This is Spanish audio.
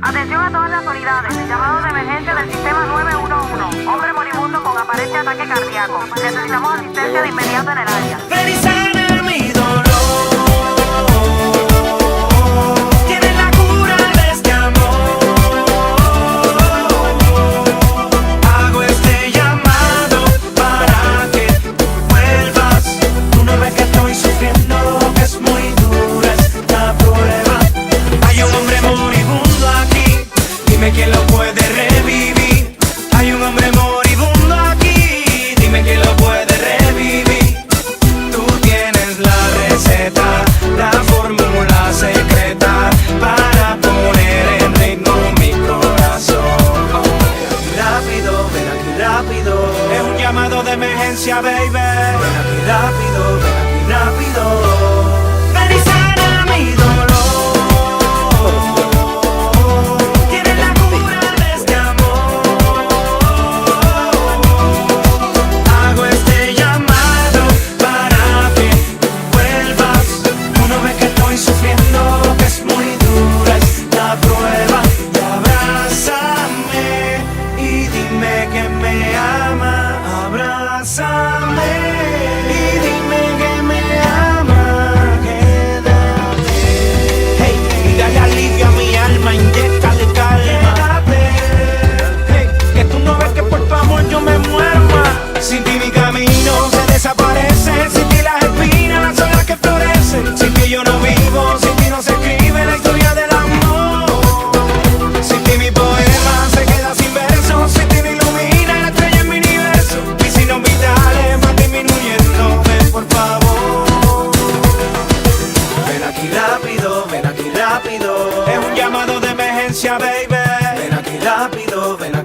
Atención a todas las unidades. Llamado de emergencia del sistema 911. Hombre moribundo con aparente ataque cardíaco. Necesitamos asistencia de inmediato en el área. Ven y sana mi dolor. Tienes la cura de este amor. Hago este llamado para que vuelvas. Tú no ves que estoy sufriendo, que es muy dura esta prueba. Hay un hombre moribundo aquí, dime quién lo puede revivir. Hay un hombre moribundo aquí, dime quién lo puede revivir. Tú tienes la receta, la fórmula secreta para poner en ritmo mi corazón. Rápido, ven aquí rápido. Es un llamado de emergencia, baby. Ven aquí rápido, ven aquí rápido. Ven y sana mi dolor. Tienes la cura de este amor. Hago este llamado para que vuelvas. Tú no ves que estoy sufriendo, que es muy dura esta prueba. Y abrázame y dime que me ama. Abrázame y dime que me ama. Quédate. Hey, y dale alivio a mi alma, inyéctale calma. Quédate. Hey, que tú no ves que por tu amor yo me muero más. Sin ti mi camino se desaparece. Sin ti las espinas son las que florecen. Sin ti yo no vivo, sin ti no se escribe la historia del amor. Sin ti mi poema se queda sin versos. Sin ti me ilumina la estrella en mi universo. Mis signos vitales van disminuyendo. Ven por favor. Ven aquí rápido, ven aquí rápido. Es un llamado de emergencia, baby. Ven aquí rápido, ven aquí.